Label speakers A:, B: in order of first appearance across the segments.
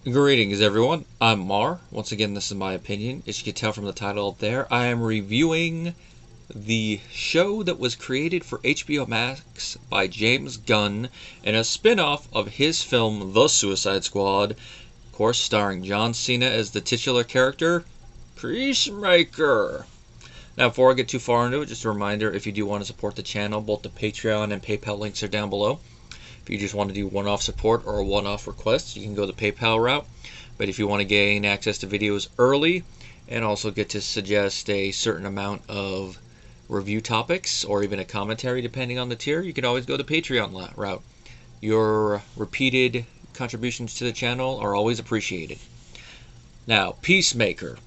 A: Greetings, everyone. I'm Mar. Once again, this is my opinion. As you can tell from the title up there, I am reviewing the show that was created for HBO Max by James Gunn and a spin-off of his film The Suicide Squad, of course starring John Cena as the titular character, Peacemaker. Now, before I get too far into it, just a reminder, if you do want to support the channel, both the Patreon and PayPal links are down below. If you just want to do one-off support or a one-off request, you can go the PayPal route. But if you want to gain access to videos early and also get to suggest a certain amount of review topics or even a commentary depending on the tier, you can always go the Patreon route. Your repeated contributions to the channel are always appreciated. Now, Peacemaker.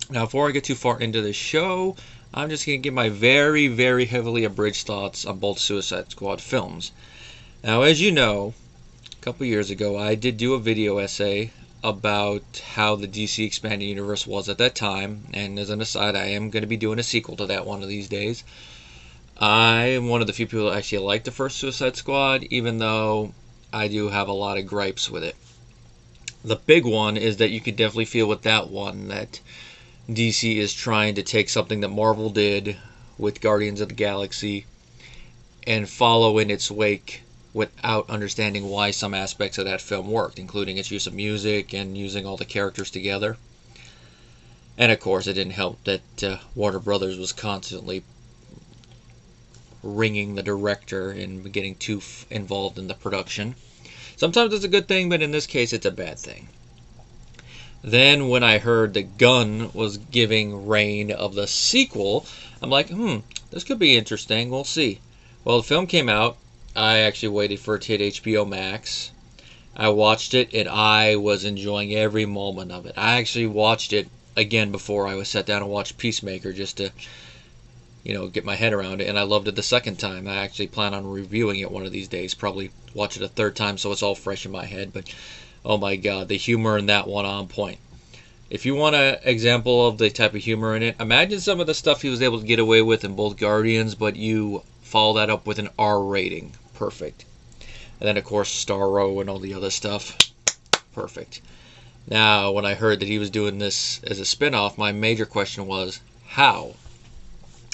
A: Now, before I get too far into the show, I'm just going to give my very, very heavily abridged thoughts on both Suicide Squad films. Now, as you know, a couple years ago, I did do a video essay about how the DC Expanded Universe was at that time, and as an aside, I am going to be doing a sequel to that one of these days. I am one of the few people that actually like the first Suicide Squad, even though I do have a lot of gripes with it. The big one is that you could definitely feel with that one that DC is trying to take something that Marvel did with Guardians of the Galaxy and follow in its wake without understanding why some aspects of that film worked, including its use of music and using all the characters together. And of course, it didn't help that Warner Brothers was constantly ringing the director and getting too involved in the production. Sometimes it's a good thing, but in this case, it's a bad thing. Then when I heard that Gunn was giving reign of the sequel, I'm like, this could be interesting. We'll see. Well, the film came out. I actually waited for it to hit HBO Max. I watched it, and I was enjoying every moment of it. I actually watched it again before I sat down and watched Peacemaker just to, get my head around it, and I loved it the second time. I actually plan on reviewing it one of these days, probably watch it a third time so it's all fresh in my head, but oh my god, the humor in that one on point. If you want an example of the type of humor in it, imagine some of the stuff he was able to get away with in both Guardians, but you follow that up with an R rating. Perfect. And then, of course, Starro and all the other stuff. Perfect. Now, when I heard that he was doing this as a spin-off, my major question was, how?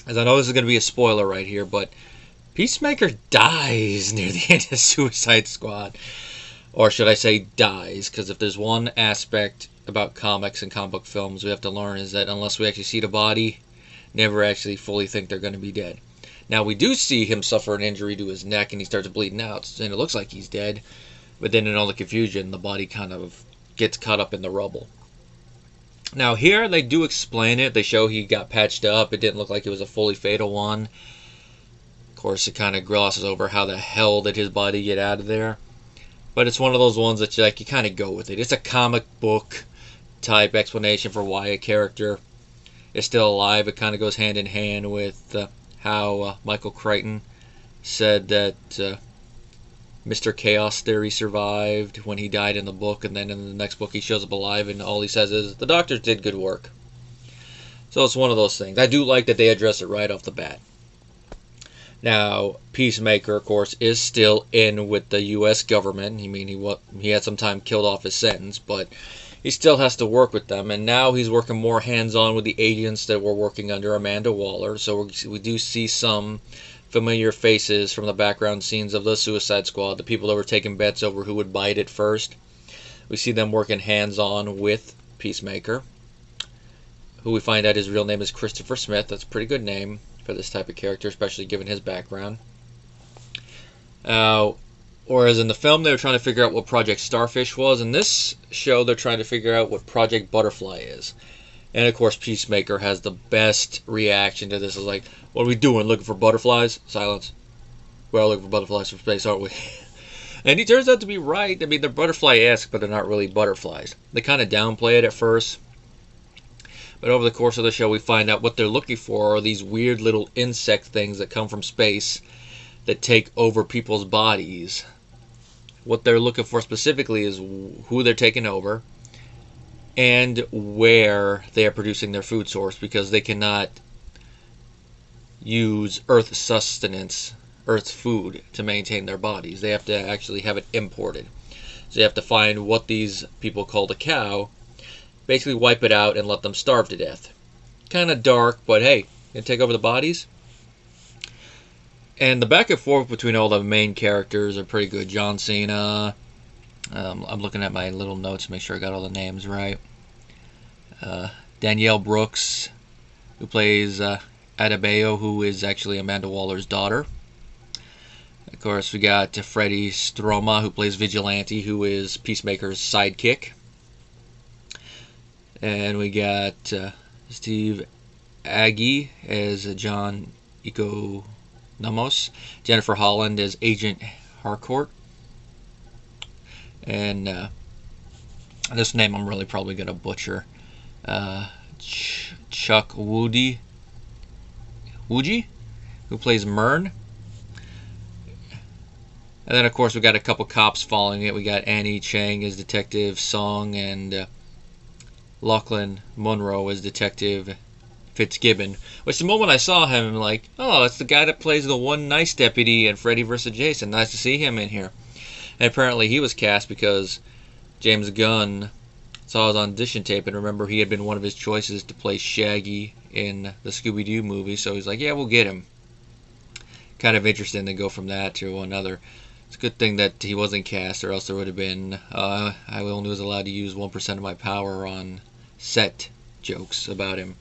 A: As I know this is going to be a spoiler right here, but Peacemaker dies near the end of Suicide Squad. Or should I say dies, because if there's one aspect about comics and comic book films we have to learn is that unless we actually see the body, never actually fully think they're going to be dead. Now, we do see him suffer an injury to his neck, and he starts bleeding out, and it looks like he's dead. But then in all the confusion, the body kind of gets caught up in the rubble. Now, here they do explain it. They show he got patched up. It didn't look like it was a fully fatal one. Of course, it kind of glosses over how the hell did his body get out of there. But it's one of those ones that you kind of go with it. It's a comic book type explanation for why a character is still alive. It kind of goes hand in hand with how Michael Crichton said that Mr. Chaos Theory survived when he died in the book, and then in the next book he shows up alive, and all he says is, the doctors did good work. So it's one of those things. I do like that they address it right off the bat. Now, Peacemaker, of course, is still in with the U.S. government. He had some time killed off his sentence, but he still has to work with them, and now he's working more hands-on with the agents that were working under Amanda Waller, so we do see some familiar faces from the background scenes of the Suicide Squad, the people that were taking bets over who would bite it first. We see them working hands-on with Peacemaker, who we find out his real name is Christopher Smith. That's a pretty good name for this type of character, especially given his background. Whereas in the film, they were trying to figure out what Project Starfish was. In this show, they're trying to figure out what Project Butterfly is. And, of course, Peacemaker has the best reaction to this. It's like, what are we doing? Looking for butterflies? Silence. We're all looking for butterflies from space, aren't we? And he turns out to be right. I mean, they're butterfly-esque, but they're not really butterflies. They kind of downplay it at first. But over the course of the show, we find out what they're looking for are these weird little insect things that come from space that take over people's bodies. What they're looking for specifically is who they're taking over and where they are producing their food source, because they cannot use Earth sustenance, Earth's food, to maintain their bodies. They have to actually have it imported. So you have to find what these people called a cow, basically wipe it out and let them starve to death. Kind of dark, but hey, you take over the bodies. And the back and forth between all the main characters are pretty good. John Cena. I'm looking at my little notes to make sure I got all the names right. Danielle Brooks, who plays Adebayo, who is actually Amanda Waller's daughter. Of course, we got Freddie Stroma, who plays Vigilante, who is Peacemaker's sidekick. And we got Steve Agee as John Economos. Jennifer Holland as Agent Harcourt. And this name I'm really probably going to butcher. Chuck Woogie, who plays Mern. And then, of course, we got a couple cops following it. We got Annie Chang as Detective Song and Lachlan Monroe as Detective Fitzgibbon. Which the moment I saw him, I'm like, oh, it's the guy that plays the one nice deputy in Freddy vs. Jason. Nice to see him in here. And apparently he was cast because James Gunn saw his audition tape, and remember he had been one of his choices to play Shaggy in the Scooby-Doo movie. So he's like, yeah, we'll get him. Kind of interesting to go from that to another. It's a good thing that he wasn't cast, or else there would have been, I only was allowed to use 1% of my power on set jokes about him.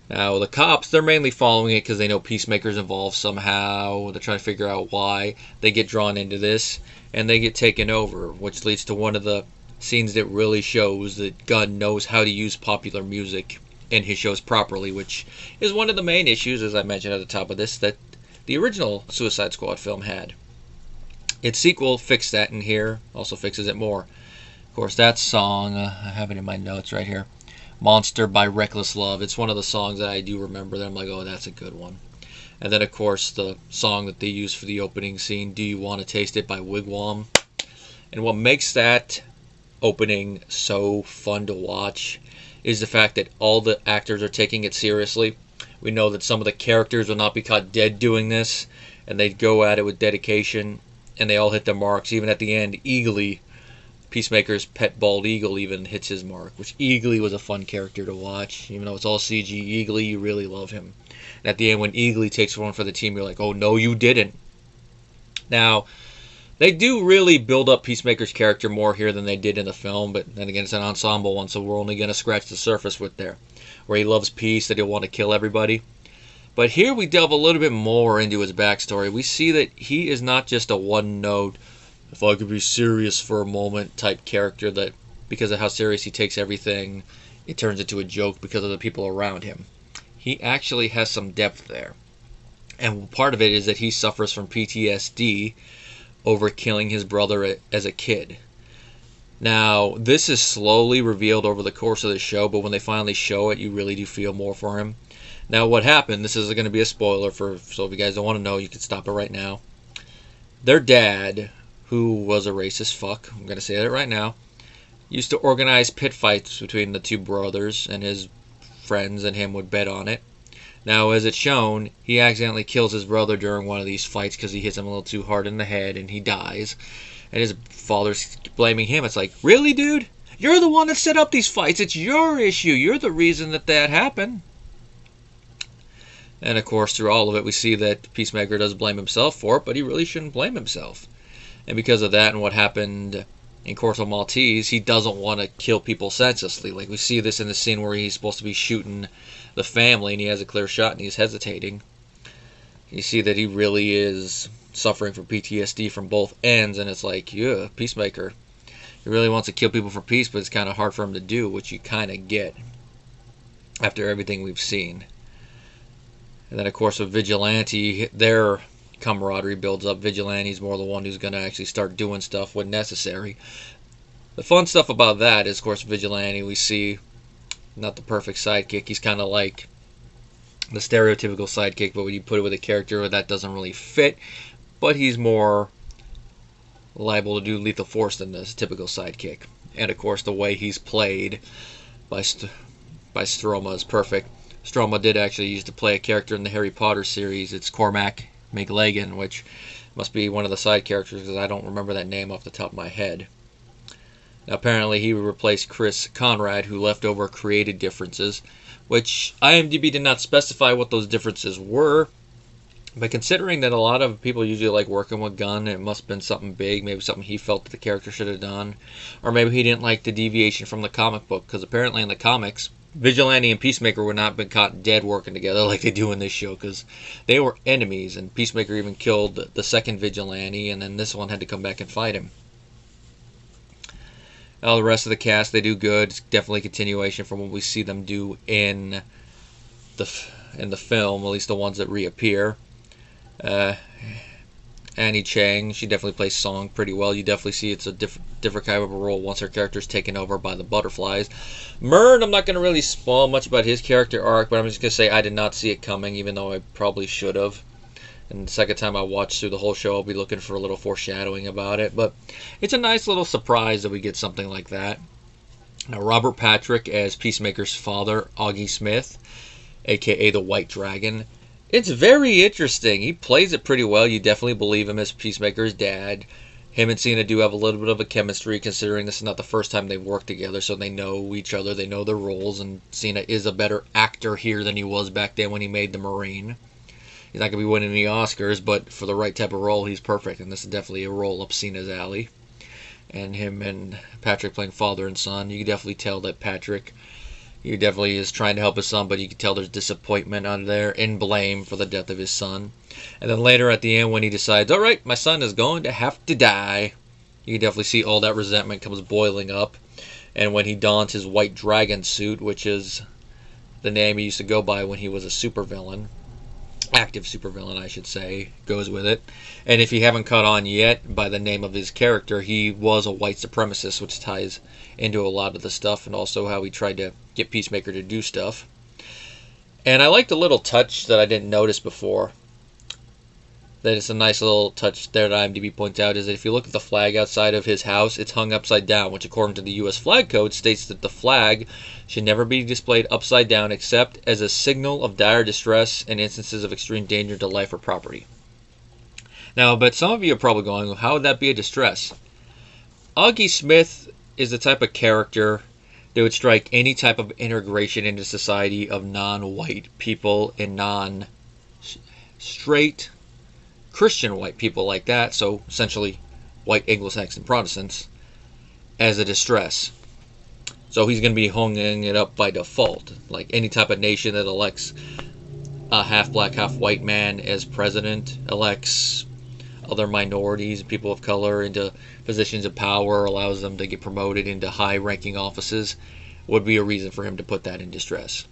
A: Now, the cops, they're mainly following it because they know Peacemaker's involved somehow. They're trying to figure out why. They get drawn into this, and they get taken over, which leads to one of the scenes that really shows that Gunn knows how to use popular music in his shows properly, which is one of the main issues, as I mentioned at the top of this, that the original Suicide Squad film had. Its sequel fixed that, and here also fixes it more. Of course, that song, I have it in my notes right here, Monster by Reckless Love. It's one of the songs that I do remember that I'm like, oh, that's a good one. And then, of course, the song that they use for the opening scene, Do You Want to Taste It by Wigwam. And what makes that opening so fun to watch is the fact that all the actors are taking it seriously. We know that some of the characters will not be caught dead doing this, and they go at it with dedication, and they all hit their marks. Even at the end, Eagly, Peacemaker's pet bald eagle, even hits his mark, which Eagly was a fun character to watch. Even though it's all CG, Eagly, you really love him. And at the end, when Eagly takes one for the team, you're like, oh, no, you didn't. Now, they do really build up Peacemaker's character more here than they did in the film, but then again, it's an ensemble one, so we're only going to scratch the surface with there. Where he loves peace, that he'll want to kill everybody. But here we delve a little bit more into his backstory. We see that he is not just a one-note, if I could be serious for a moment type character that, because of how serious he takes everything, it turns into a joke because of the people around him. He actually has some depth there. And part of it is that he suffers from PTSD over killing his brother as a kid. Now, this is slowly revealed over the course of the show, but when they finally show it, you really do feel more for him. Now, what happened, this is going to be a spoiler, so if you guys don't want to know, you can stop it right now. Their dad, who was a racist fuck, I'm going to say that right now, used to organize pit fights between the two brothers, and his friends and him would bet on it. Now, as it's shown, he accidentally kills his brother during one of these fights because he hits him a little too hard in the head, and he dies. And his father's blaming him. It's like, really, dude? You're the one that set up these fights. It's your issue. You're the reason that happened. And, of course, through all of it, we see that Peacemaker does blame himself for it, but he really shouldn't blame himself. And because of that and what happened in Corto Maltese, he doesn't want to kill people senselessly. Like, we see this in the scene where he's supposed to be shooting the family, and he has a clear shot, and he's hesitating. You see that he really is suffering from PTSD from both ends, and it's like, yeah, Peacemaker. He really wants to kill people for peace, but it's kind of hard for him to do, which you kind of get after everything we've seen. And then, of course, with Vigilante, their camaraderie builds up. Vigilante's more the one who's going to actually start doing stuff when necessary. The fun stuff about that is, of course, Vigilante, we see not the perfect sidekick. He's kind of like the stereotypical sidekick, but when you put it with a character that doesn't really fit, but he's more liable to do lethal force than the typical sidekick. And of course, the way he's played by Stroma is perfect. Stroma did actually used to play a character in the Harry Potter series. It's Cormac McLagan, which Must be one of the side characters because I don't remember that name off the top of my head. Now, apparently he would replace Chris Conrad, who left over creative differences, which IMDb did not specify what those differences were. But considering that a lot of people usually like working with Gunn, it must have been something big, maybe something he felt that the character should have done. Or maybe he didn't like the deviation from the comic book, because apparently in the comics, Vigilante and Peacemaker would not have been caught dead working together like they do in this show, because they were enemies, and Peacemaker even killed the second Vigilante, and then this one had to come back and fight him. All the rest of the cast, they do good. It's definitely a continuation from what we see them do in the film, at least the ones that reappear. Annie Chang, she definitely plays Song pretty well. You definitely see it's a different kind of a role once her character's taken over by the butterflies. Murn, I'm not going to really spoil much about his character arc, but I'm just going to say I did not see it coming, even though I probably should have. And the second time I watch through the whole show, I'll be looking for a little foreshadowing about it. But it's a nice little surprise that we get something like that. Now, Robert Patrick as Peacemaker's father, Augie Smith, a.k.a. the White Dragon. It's very interesting. He plays it pretty well. You definitely believe him as Peacemaker's dad. Him and Cena do have a little bit of a chemistry, considering this is not the first time they've worked together, so they know each other, they know their roles, and Cena is a better actor here than he was back then when he made the Marine. He's not going to be winning the Oscars, but for the right type of role, he's perfect, and this is definitely a role up Cena's alley. And him and Patrick playing father and son, you can definitely tell that Patrick, he definitely is trying to help his son, but you can tell there's disappointment on there and blame for the death of his son. And then later at the end when he decides, alright, my son is going to have to die, you can definitely see all that resentment comes boiling up. And when he dons his White Dragon suit, which is the name he used to go by when he was a supervillain, active supervillain I should say, goes with it. And if you haven't caught on yet by the name of his character, he was a white supremacist, which ties into a lot of the stuff and also how he tried to get Peacemaker to do stuff. And I liked a little touch that I didn't notice before, that it's a nice little touch there that IMDb points out, is that if you look at the flag outside of his house, it's hung upside down, which according to the U.S. flag code states that the flag should never be displayed upside down except as a signal of dire distress and instances of extreme danger to life or property. Now, but some of you are probably going, well, how would that be a distress? Augie Smith is the type of character that would strike any type of integration into society of non-white people and non-straight Christian white people like that, so essentially white Anglo-Saxon Protestants, as a distress. So he's going to be hanging it up by default. Like any type of nation that elects a half black, half white man as president, elects other minorities, people of color into positions of power, allows them to get promoted into high-ranking offices, would be a reason for him to put that in distress.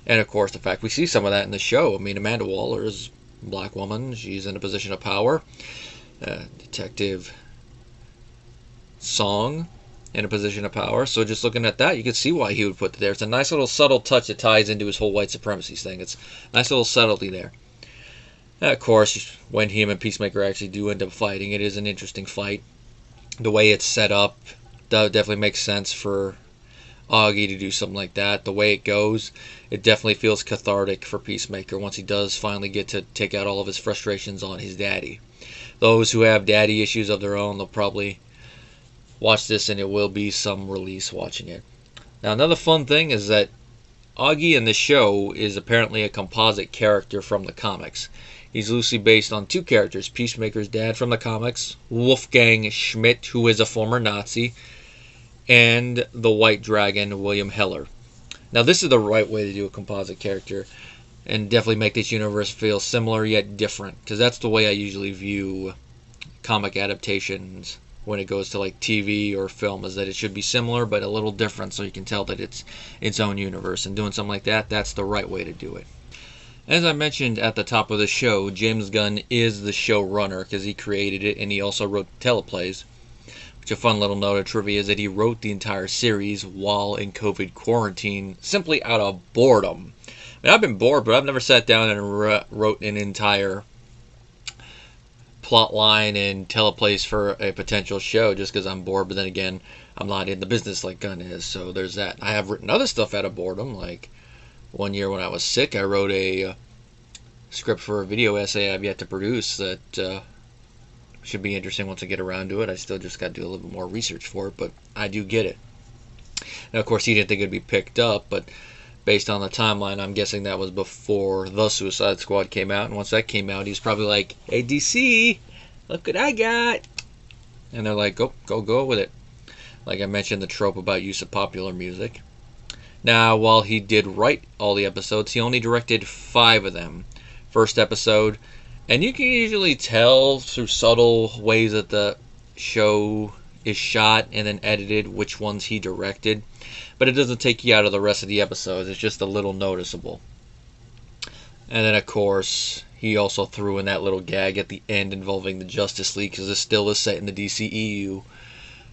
A: And of course, the fact we see some of that in the show. I mean, Amanda Waller is a black woman. She's in a position of power. Detective Song in a position of power. So just looking at that, you can see why he would put it there. It's a nice little subtle touch that ties into his whole white supremacy thing. It's a nice little subtlety there. Of course, when him and Peacemaker actually do end up fighting, it is an interesting fight. The way it's set up definitely makes sense for Augie to do something like that. The way it goes, it definitely feels cathartic for Peacemaker once he does finally get to take out all of his frustrations on his daddy. Those who have daddy issues of their own, they'll probably watch this and it will be some release watching it. Now, another fun thing is that Augie in the show is apparently a composite character from the comics. He's loosely based on two characters, Peacemaker's dad from the comics, Wolfgang Schmidt, who is a former Nazi, and the White Dragon, William Heller. Now, this is the right way to do a composite character and definitely make this universe feel similar yet different, because that's the way I usually view comic adaptations when it goes to like TV or film, is that it should be similar but a little different so you can tell that it's its own universe. And doing something like that, that's the right way to do it. As I mentioned at the top of the show, James Gunn is the showrunner because he created it and he also wrote the teleplays. Which a fun little note of trivia is that he wrote the entire series while in COVID quarantine simply out of boredom. I mean, I've been bored, but I've never sat down and wrote an entire plot line and teleplays for a potential show just because I'm bored. But then again, I'm not in the business like Gunn is, so there's that. I have written other stuff out of boredom, like one year when I was sick, I wrote a script for a video essay I've yet to produce that Should be interesting once I get around to it. I still just got to do a little bit more research for it, but I do get it. Now, of course, he didn't think it'd be picked up, but based on the timeline, I'm guessing that was before The Suicide Squad came out. And once that came out, he was probably like, "Hey, DC, look what I got." And they're like, go with it. Like I mentioned, the trope about use of popular music. Now, while he did write all the episodes, he only directed 5 of them. First episode, and you can usually tell through subtle ways that the show is shot and then edited which ones he directed, but it doesn't take you out of the rest of the episodes. It's just a little noticeable. And then, of course, he also threw in that little gag at the end involving the Justice League, because it still is set in the DCEU,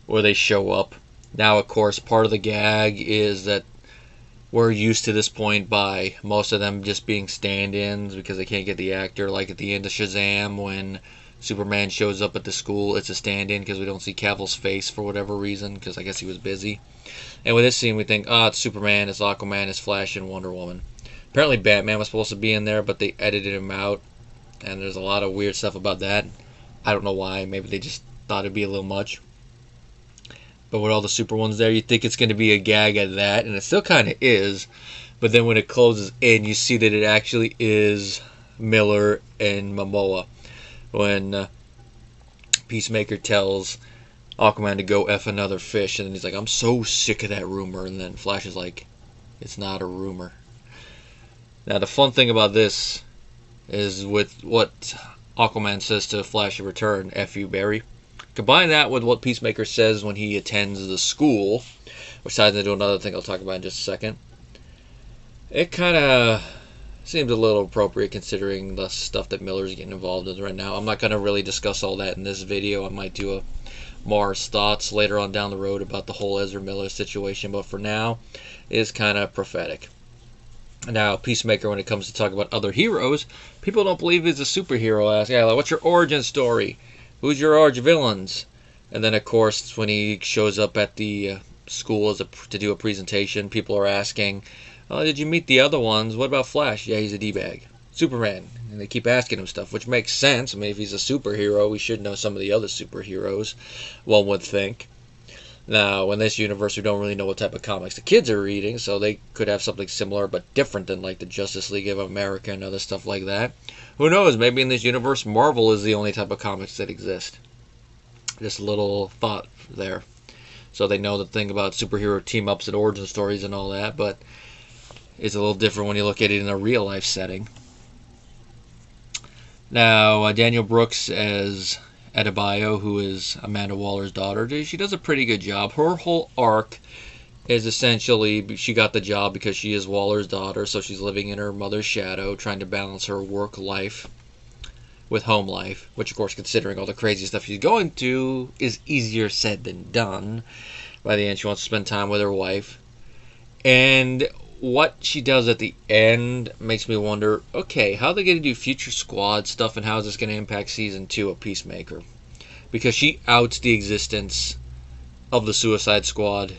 A: where they show up. Now, of course, part of the gag is that we're used to this point by most of them just being stand-ins because they can't get the actor. Like at the end of Shazam, when Superman shows up at the school, it's a stand-in because we don't see Cavill's face for whatever reason, because I guess he was busy. And with this scene, we think, it's Superman, it's Aquaman, it's Flash, and Wonder Woman. Apparently Batman was supposed to be in there, but they edited him out, and there's a lot of weird stuff about that. I don't know why. Maybe they just thought it'd be a little much. But with all the super ones there, you think it's going to be a gag at that, and it still kind of is. But then when it closes in, you see that it actually is Miller and Momoa. When Peacemaker tells Aquaman to go F another fish, and then he's like, "I'm so sick of that rumor," and then Flash is like, "It's not a rumor." Now, the fun thing about this is with what Aquaman says to Flash in return, "F you, Barry." Combine that with what Peacemaker says when he attends the school, which ties into another thing I'll talk about in just a second. It kind of seems a little appropriate considering the stuff that Miller's getting involved in right now. I'm not going to really discuss all that in this video. I might do a more thoughts later on down the road about the whole Ezra Miller situation, but for now, it is kind of prophetic. Now, Peacemaker, when it comes to talk about other heroes, people don't believe he's a superhero. Ask, like, what's your origin story? Who's your arch villains? And then, of course, when he shows up at the school to do a presentation, people are asking, did you meet the other ones? What about Flash? Yeah, he's a D-bag. Superman. And they keep asking him stuff, which makes sense. I mean, if he's a superhero, we should know some of the other superheroes, one would think. Now, in this universe, we don't really know what type of comics the kids are reading, so they could have something similar but different than like the Justice League of America and other stuff like that. Who knows? Maybe in this universe, Marvel is the only type of comics that exist. Just a little thought there. So they know the thing about superhero team-ups and origin stories and all that, but it's a little different when you look at it in a real-life setting. Now, Daniel Brooks as Adebayo, who is Amanda Waller's daughter, she does a pretty good job. Her whole arc is essentially she got the job because she is Waller's daughter, so she's living in her mother's shadow, trying to balance her work life with home life, which, of course, considering all the crazy stuff she's going to, is easier said than done. By the end, she wants to spend time with her wife. And what she does at the end makes me wonder, okay, how are they going to do Future Squad stuff, and how is this going to impact Season 2 of Peacemaker? Because she outs the existence of the Suicide Squad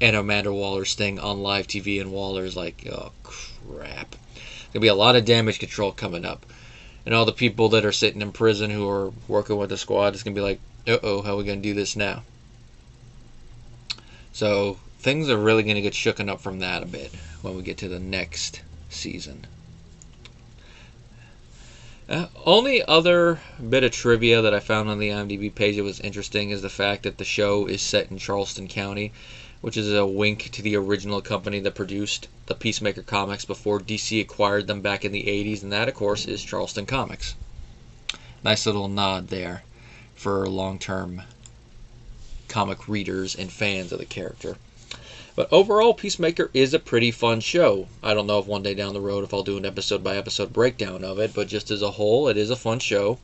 A: and Amanda Waller's thing on live TV, and Waller's like, oh, crap. There's going to be a lot of damage control coming up. And all the people that are sitting in prison who are working with the squad is going to be like, uh-oh, how are we going to do this now? So things are really going to get shooken up from that a bit when we get to the next season. Only other bit of trivia that I found on the IMDb page that was interesting is the fact that the show is set in Charleston County, which is a wink to the original company that produced the Peacemaker comics before DC acquired them back in the 80s, and that, of course, is Charleston Comics. Nice little nod there for long-term comic readers and fans of the character. But overall, Peacemaker is a pretty fun show. I don't know if one day down the road if I'll do an episode-by-episode breakdown of it, but just as a whole, it is a fun show.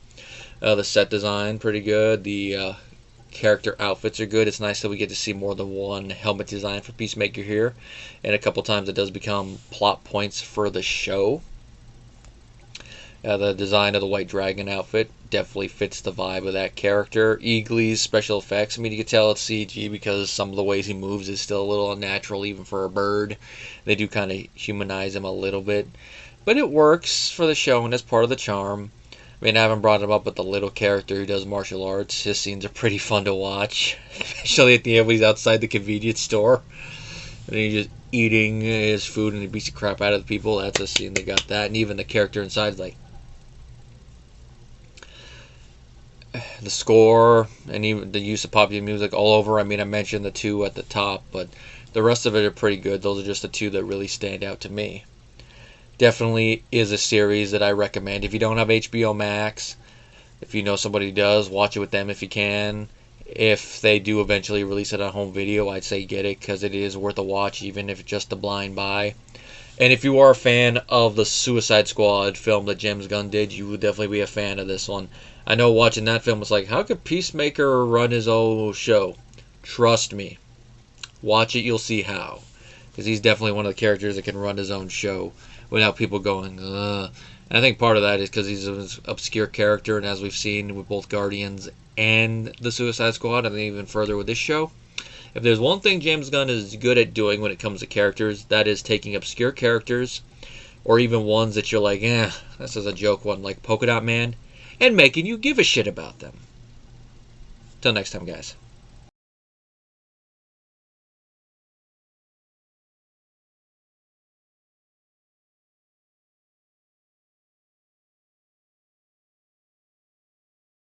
A: The set design, pretty good. The character outfits are good. It's nice that we get to see more than one helmet design for Peacemaker here. And a couple times it does become plot points for the show. The design of the White Dragon outfit definitely fits the vibe of that character. Eagly's special effects, I mean, you can tell it's CG because some of the ways he moves is still a little unnatural even for a bird. They do kind of humanize him a little bit. But it works for the show and it's part of the charm. I mean, I haven't brought him up, but the little character who does martial arts, his scenes are pretty fun to watch. Especially at the end when he's outside the convenience store. And he's just eating his food and he beats the crap out of the people. That's a scene that got that. And even the character inside, like, the score and even the use of popular music all over. I mean, I mentioned the two at the top, but the rest of it are pretty good. Those are just the two that really stand out to me. Definitely is a series that I recommend. If you don't have HBO Max, if you know somebody who does, watch it with them if you can. If they do eventually release it on home video, I'd say get it because it is worth a watch, even if it's just a blind buy. And if you are a fan of the Suicide Squad film that James Gunn did, you would definitely be a fan of this one. I know watching that film was like, how could Peacemaker run his own show? Trust me. Watch it, you'll see how. Because he's definitely one of the characters that can run his own show without people going, ugh. And I think part of that is because he's an obscure character, and as we've seen with both Guardians and the Suicide Squad, and even further with this show, if there's one thing James Gunn is good at doing when it comes to characters, that is taking obscure characters, or even ones that you're like, this is a joke one, like Polka Dot Man, and making you give a shit about them. Till next time, guys.